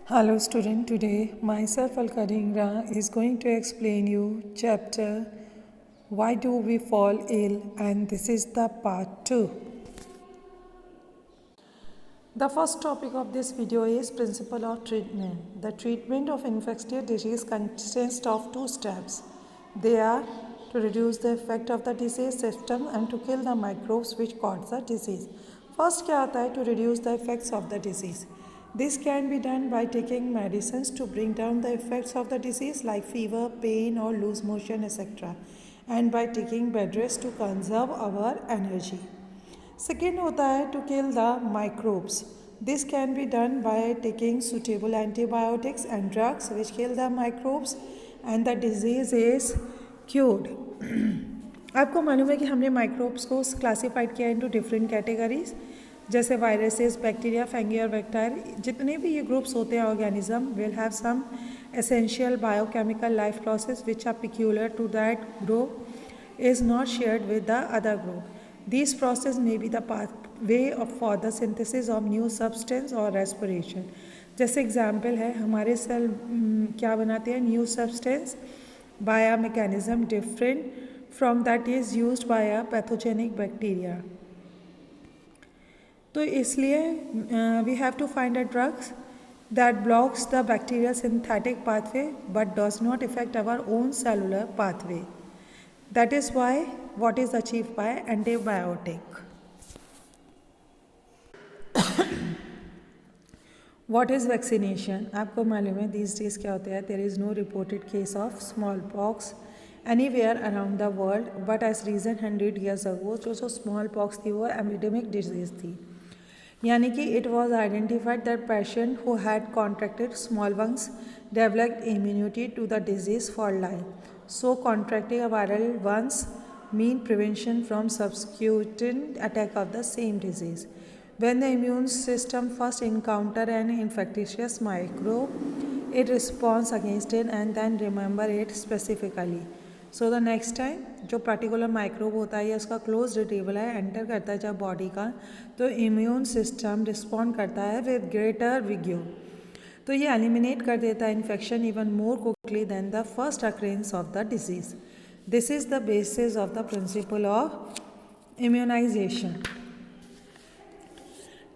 Hello student, today myself Alkaringra is going to explain you chapter Why Do We Fall Ill, and this is the part 2. The first topic of this video is principle of treatment. The treatment of infectious disease consists of two steps. They are to reduce the effect of the disease system and to kill the microbes which cause the disease. First क्या आता है to reduce the effects of the disease. This can be done by taking medicines to bring down the effects of the disease like fever, pain or loose motion etc. and by taking bed rest to conserve our energy. Second होता है to kill the microbes. This can be done by taking suitable antibiotics and drugs which kill the microbes and the disease is cured. आपको मालूम है कि हमने microbes को classified किया into different categories, जैसे वायरसेस, बैक्टीरिया, फंगी और bacteria. जितने भी ये ग्रुप्स होते हैं organism will have some essential biochemical life process which are peculiar to that group is not shared with the other group. These processes may be the pathway for the synthesis of new substance or respiration. जैसे example है हमारे cell क्या बनाते हैं new substance by a mechanism different from that is used by a pathogenic bacteria. तो इसलिए we have to find a drugs that blocks the bacterial synthetic pathway but does not affect our own cellular pathway. That is why what is achieved by antibiotic. What is vaccination? आपको मालूम है these days क्या होता है there is no reported case of smallpox anywhere around the world, but as recent 100 years ago जो smallpox थी वो epidemic disease थी. यानी कि it was identified that patient who had contracted smallpox developed immunity to the disease for life. So contracting a viral once mean prevention from subsequent attack of the same disease. When the immune system first encounter an infectious microbe, it responds against it and then remember it specifically. So the next time जो particular microbe होता है या उसका close table है enter करता है जब body का, तो इम्यून सिस्टम रिस्पॉन्ड करता है विद ग्रेटर विग्योर. तो ये एलिमिनेट कर देता है infection even more quickly than the first occurrence of the disease. This is the basis of the principle of immunisation.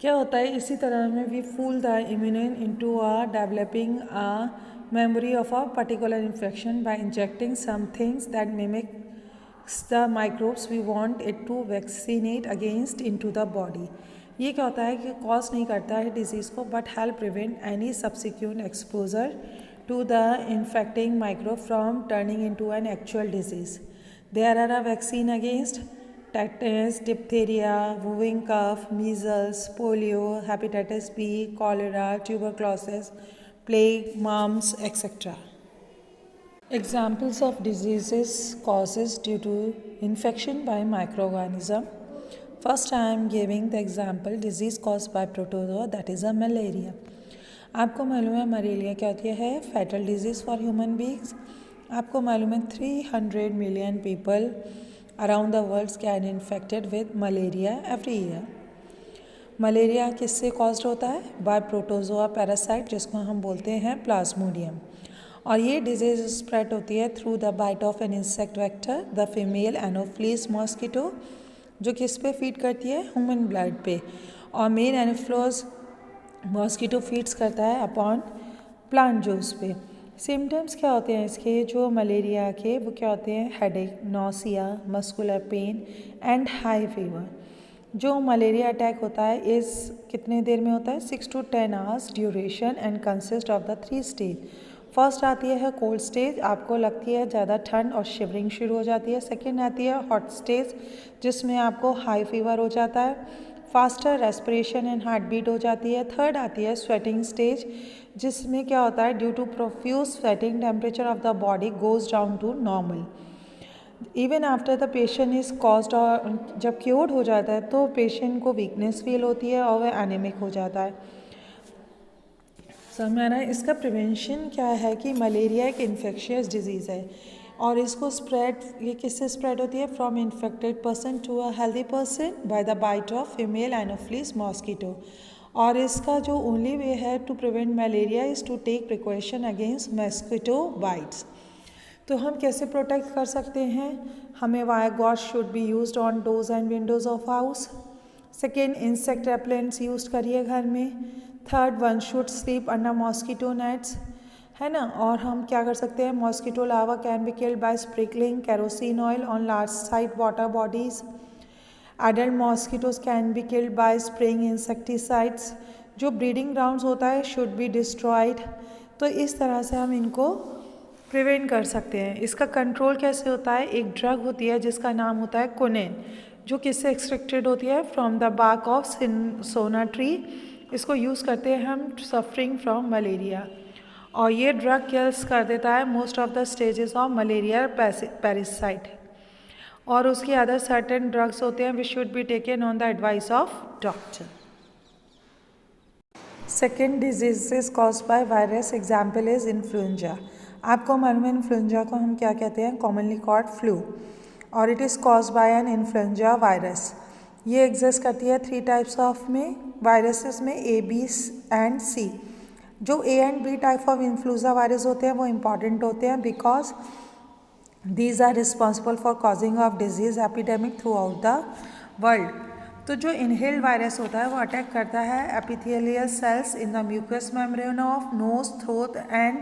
क्या होता है इसी तरह में we fool the immune into a developing a memory of a particular infection by injecting some things that mimics the microbes we want it to vaccinate against into the body. ये क्या होता है कि कॉज नहीं करता है disease को but help prevent any subsequent exposure to the infecting microbe from turning into an actual disease. There are a vaccine against tetanus, diphtheria, whooping cough, measles, polio, hepatitis B, cholera, tuberculosis, plague, mumps, etc. Examples of diseases causes due to infection by microorganism. First I am giving the example disease caused by protozoa, that is a malaria. आपको मालूम है malaria क्या होती है fatal disease for human beings. आपको मालूम है 300 million people around the world can infected with malaria every year. Malaria किससे कॉज्ड होता है बाय प्रोटोजोआ पैरासाइट जिसको हम बोलते हैं प्लाज्मोडियम. और ये डिजीज़ स्प्रेड होती है through the bite of an insect vector the female anopheles mosquito जो किस पे फीड करती है ह्यूमन ब्लड पे, और मेन एनोफ्लोस मॉस्किटो फीड्स करता है अपॉन प्लांट जूस पे. सिम्टम्स क्या होते हैं इसके जो मलेरिया के वो क्या होते हैं headache, nausea, muscular pain and high fever. जो मलेरिया अटैक होता है इस कितने देर में होता है 6 to 10 hours duration and consist of the 3 stage. First आती है कोल्ड स्टेज, आपको लगती है ज़्यादा ठंड और शिवरिंग शुरू हो जाती है. सेकेंड आती है हॉट स्टेज जिसमें आपको हाई फीवर हो जाता है, faster respiration and heart beat हो जाती है. थर्ड आती है स्वेटिंग स्टेज जिसमें क्या होता है due to profuse sweating temperature of the body goes down to normal. Even after the patient is caused, और जब क्योर्ड हो जाता है तो पेशेंट को वीकनेस फील होती है और वह एनीमिक हो जाता है. समझ में आ रहा है. इसका प्रिवेंशन क्या है कि मलेरिया एक इन्फेक्शियस डिजीज़ है और इसको स्प्रेड ये किससे स्प्रेड होती है from infected person to a healthy person by the bite of female anopheles mosquito. और इसका जो ओनली वे है to prevent malaria is to take precaution against mosquito bites. तो हम कैसे प्रोटेक्ट कर सकते हैं? हमें wire gauze should be used on doors and windows of house. Second, insect repellents use करिए घर में। Third, one should sleep under mosquito nets, है ना। और हम क्या कर सकते हैं? Mosquito larva can be killed by sprinkling kerosene oil on large size water bodies. Adult mosquitoes can be killed by spraying insecticides. जो ब्रीडिंग ग्राउंड्स होता है शुड बी डिस्ट्रॉयड। तो इस तरह से हम इनको प्रिवेंट कर सकते हैं। इसका कंट्रोल कैसे होता है? एक ड्रग होती है जिसका नाम होता है क्विनिन, जो किससे एक्सट्रैक्टेड होती है? फ्रॉम द बार्क ऑफ सोना ट्री। इसको यूज़ करते हैं हम सफरिंग फ्रॉम मलेरिया, और ये ड्रग किल्स कर देता है most of the stages of malaria parasite. और उसके अदर सर्टेन ड्रग्स होते हैं which should be taken on the advice of doctor. Second, diseases caused by virus, example is influenza. आपको मालूम है इन्फ्लुएंजा को हम क्या कहते हैं? कॉमनली कॉल्ड फ्लू, और it is caused by an influenza virus. ये एग्जिस्ट करती है 3 टाइप्स ऑफ में वायरसेस में, A, B एंड C। जो A and B type of influenza virus होते हैं वो इम्पॉर्टेंट होते हैं because these are responsible for causing of disease epidemic through the world. तो जो इनहेल्ड वायरस होता है वो अटैक करता है epithelial cells in the mucus membrane of nose, throat and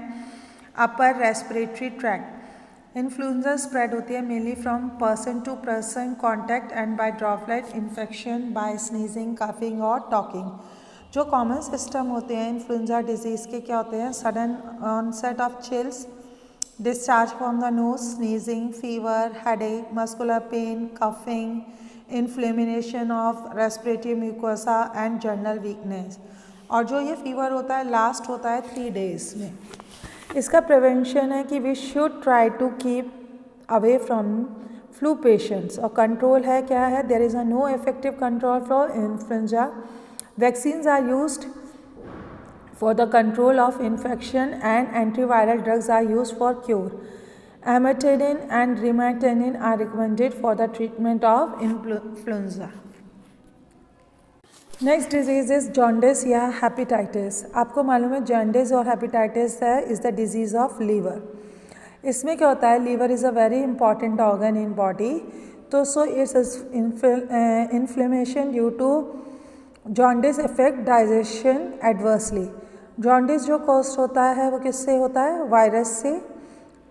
upper respiratory tract. Influenza spread होती है mainly from person to person contact and by droplet infection, by sneezing, coughing और talking. जो common system होते हैं influenza disease के क्या होते हैं? Sudden onset of chills, discharge from the nose, sneezing, fever, headache, muscular pain, coughing, inflammation of respiratory mucosa and general weakness. और जो ये फीवर होता है लास्ट होता है 3 days में। इसका प्रिवेंशन है कि we should try to keep away from flu patients, और कंट्रोल है क्या है? There is a no effective control for influenza. Vaccines are used for the control of infection and antiviral drugs are used for cure. Amantadine and rimetadine are recommended for the treatment of influenza. Next disease is jaundice या hepatitis. आपको मालूम है jaundice और hepatitis है is the disease of liver. इसमें क्या होता है? Liver is a very important organ in body, तो so its inflammation due to jaundice effect digestion adversely. Jaundice जो कॉज होता है वो किससे होता है? वायरस से।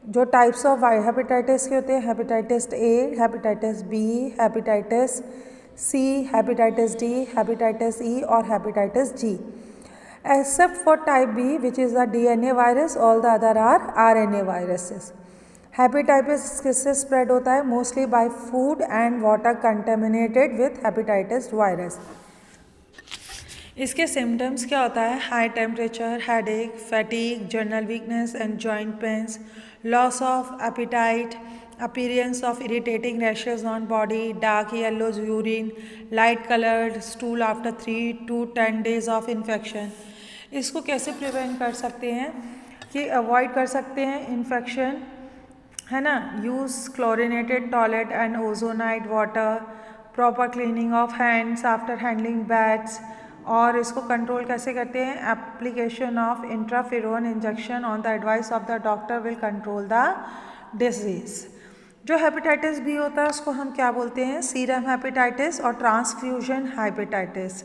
जो टाइप्स ऑफ हेपेटाइटिस के होते हैं? Hepatitis A, hepatitis B, hepatitis C, hepatitis D, hepatitis E और hepatitis G। Except for type B which is the DNA virus, all the other are RNA viruses. Hepatitis किससे spread होता है? Mostly by food and water contaminated with hepatitis virus. इसके symptoms क्या होता है? High temperature, headache, fatigue, general weakness and joint pains, loss of appetite, appearance of irritating rashes on body, dark yellow urine, light coloured stool after 3 to 10 days of infection. इसको कैसे prevent कर सकते हैं? कि avoid कर सकते हैं infection, है ना। Use chlorinated toilet and ozonised water, proper cleaning of hands after handling bats. और इसको कंट्रोल कैसे करते हैं? Application of interferon injection on the advice of the doctor will control the disease. जो हेपेटाइटिस बी होता है उसको हम क्या बोलते हैं? सीरम हेपेटाइटिस और ट्रांसफ्यूजन हेपेटाइटिस।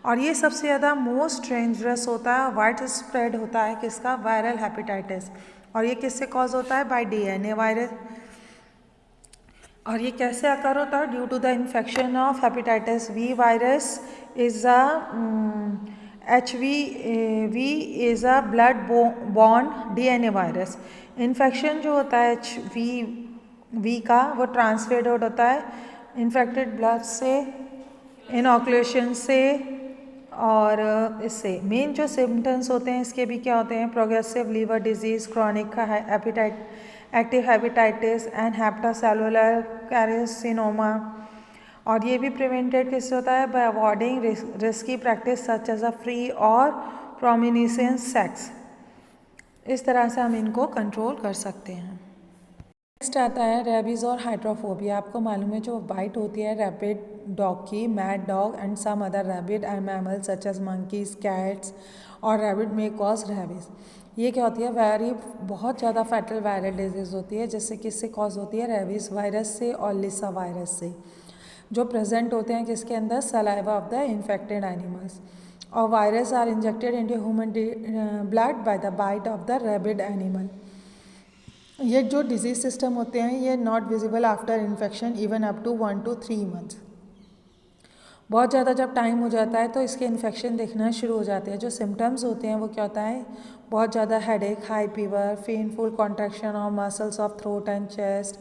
और ये सबसे ज़्यादा मोस्ट डेंजरस होता है, वाइड स्प्रेड होता है किसका? Viral hepatitis. और ये किससे कॉज होता है? By DNA virus. और ये कैसे अकर होता है? Due to the infection of hepatitis B virus is HV is a blood borne DNA virus. Infection जो होता है HV का वो ट्रांसफर्ड होता है इन्फेक्टेड ब्लड से, इनॉकुलेशन से, और इससे मेन जो सिम्टम्स होते हैं इसके भी क्या होते हैं? Progressive liver disease, chronic active hepatitis and hepatocellular carcinoma. और ये भी प्रिवेंटेड किससे होता है? By avoiding risky practice such as a free और प्रोमिनेंस सेक्स। इस तरह से हम इनको कंट्रोल कर सकते हैं। नेक्स्ट आता है रेबीज़ और हाइड्रोफोबिया। आपको मालूम है जो बाइट होती है रैबिड डॉग की, mad dog and some other rabid and mammals such as monkeys, cats और रैबिड में कॉज रेबीज़। ये क्या होती है, बहुत ज़्यादा फैटल वायरल डिजीज़ होती है, जिससे किससे कॉज होती है, रेबीज़ वायरस से और लिसा वायरस से, जो प्रेजेंट होते हैं किसके अंदर, saliva of the infected animals. और virus are injected into human blood by the bite of the rabid animal. ये जो डिजीज सिस्टम होते हैं ये not visible after infection even up to 1 to 3 months। बहुत ज़्यादा जब टाइम हो जाता है तो इसके इन्फेक्शन दिखना शुरू हो जाते हैं। जो सिम्टम्स होते हैं वो क्या होता है, बहुत ज़्यादा headache, high fever, painful contraction of muscles of throat and chest,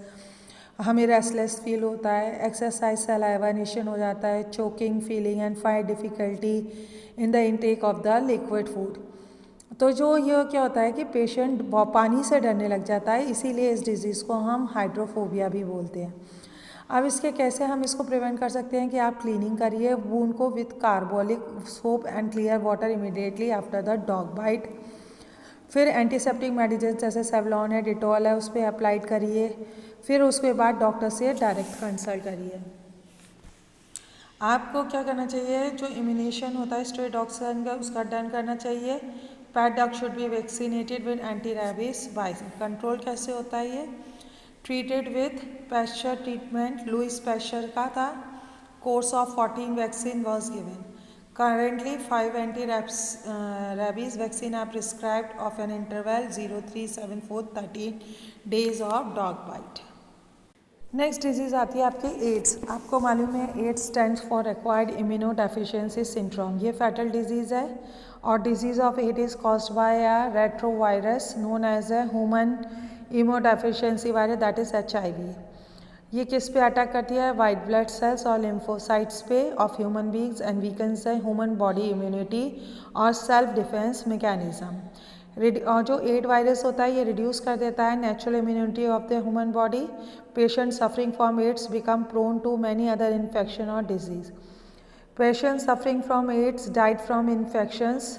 हमें रेस्टलेस फील होता है, एक्सरसाइज सलाइवानेशन हो जाता है, choking feeling and find difficulty in the intake of the liquid food. तो जो ये क्या होता है कि पेशेंट पानी से डरने लग जाता है, इसीलिए इस डिज़ीज़ को हम हाइड्रोफोबिया भी बोलते हैं। अब इसके कैसे हम इसको प्रिवेंट कर सकते हैं कि आप क्लीनिंग करिए वूंड को with carbolic soap and clear water immediately after the dog bite. फिर एंटीसेप्टिक मेडिसिन जैसे सेवलॉन है, डिटॉल है, उस पर अप्लाइड करिए। फिर उसके बाद डॉक्टर से डायरेक्ट कंसल्ट करिए। आपको क्या करना चाहिए, जो इम्यूनेशन होता है स्ट्रे डॉग्स का उसका डन करना चाहिए। Pet dog should be vaccinated with anti rabies vice. Control कैसे होता है ये, treated with Pasteur treatment, Louis Pasteur का था, course of 14 vaccine was given. Currently 5 anti-rabies vaccine are prescribed of an interval 0, 3, 7, 4, 13 days of dog bite। Next disease आती है आपकी AIDS. आपको मालूम है AIDS stands for acquired immuno deficiency syndrome. ये fatal disease है और disease of aid is caused by a retrovirus known as a human immunodeficiency virus, that is HIV। ये किस पे अटैक करती है, वाइट ब्लड सेल्स और लिम्फोसाइट्स पे of human beings and weakens the human body immunity और self defence mechanism. और जो एड वायरस होता है ये रिड्यूस कर देता है natural immunity of the human body. Patient suffering from AIDS become prone to many other infection और disease. Patient suffering from AIDS died from infections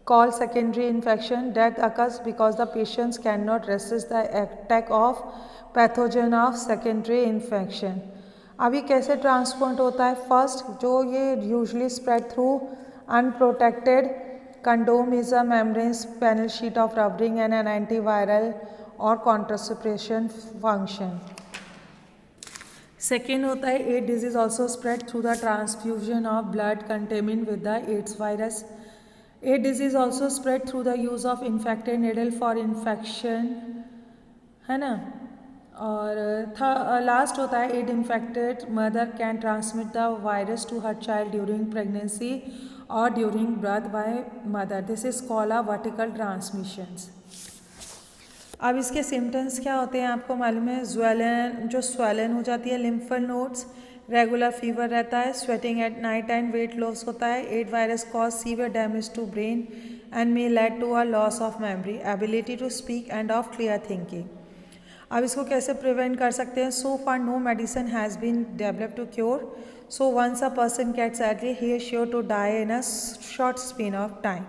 called secondary infection. Death occurs because the patients cannot resist the attack of pathogen of secondary infection। अभी कैसे transport होता है, first जो ये usually spread through unprotected condom is a membrane panel sheet of rubber ring and an antiviral और contraception function. Second होता है AIDS disease also spread through the transfusion of blood contaminated with the AIDS virus. AIDS disease also spread through the use of infected needle for infection, है ना। और last होता है AIDS infected mother can transmit the virus to her child during pregnancy और during birth by mother, this is called a vertical transmissions. अब इसके symptoms क्या होते हैं आपको मालूम है, स्वेलन हो जाती है लिम्फ नोड्स, रेगुलर फीवर रहता है, sweating at night and weight loss होता है। AIDS virus cause severe damage to brain and may lead to a loss of memory, ability to speak and of clear thinking. अब इसको कैसे prevent कर सकते हैं, so far no medicine has been developed to cure, so once a person gets AIDS he is sure to die in a short span of time.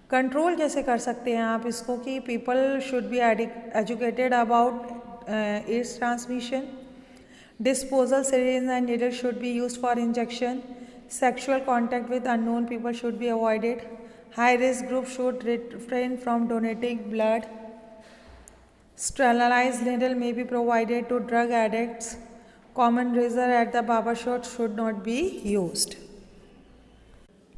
Control कैसे कर सकते हैं आप इसको, कि people should be educated about AIDS transmission. Disposal syringe and needle should be used for injection. Sexual contact with unknown people should be avoided. High risk group should refrain from donating blood. Sterilized needle may be provided to drug addicts. Common razor at the barber shop should not be used.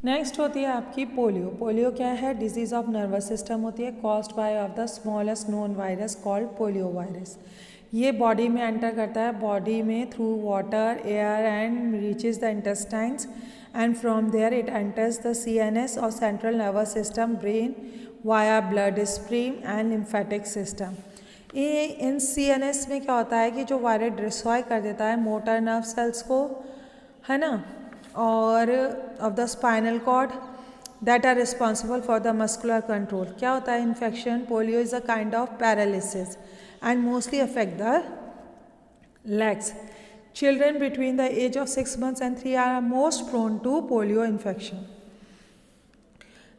Next होती है आपकी polio. Polio क्या है, disease of nervous system होती है, caused by of the smallest known virus called polio virus. ये body में enter करता है, बॉडी में through water, air and reaches the intestines and from there it enters the CNS और central nervous system, brain via blood stream and lymphatic system. ये इन CNS में क्या होता है कि जो वायरस डिस्ट्रॉय कर देता है मोटर नर्व सेल्स को, है ना, और of the spinal cord that are responsible for the muscular control. क्या होता है infection, polio is a kind of paralysis and mostly affect the legs. Children between the age of 6 months and 3 are most prone to polio infection.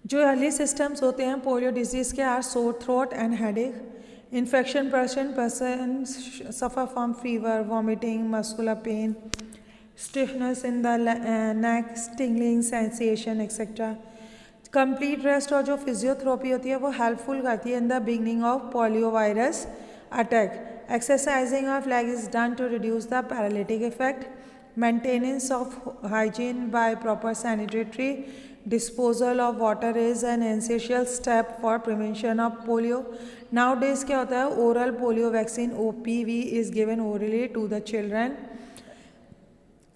जो early systems होते हैं polio disease के are sore throat and headache, infection person suffer from fever, vomiting, muscular pain, stiffness in the neck, tingling sensation, etc. Complete rest और जो physiotherapy होती है वो helpful करती है in the beginning of polio virus attack. Exercising of leg is done to reduce the paralytic effect. Maintenance of hygiene by proper sanitary disposal of water is an essential step for prevention of polio. Nowadays क्या होता है, oral polio vaccine OPV is given orally to the children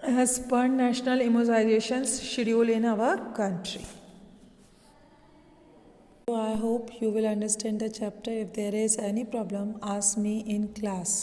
as per national immunization schedule in our country. So I hope you will understand the chapter. If there is any problem, ask me in class.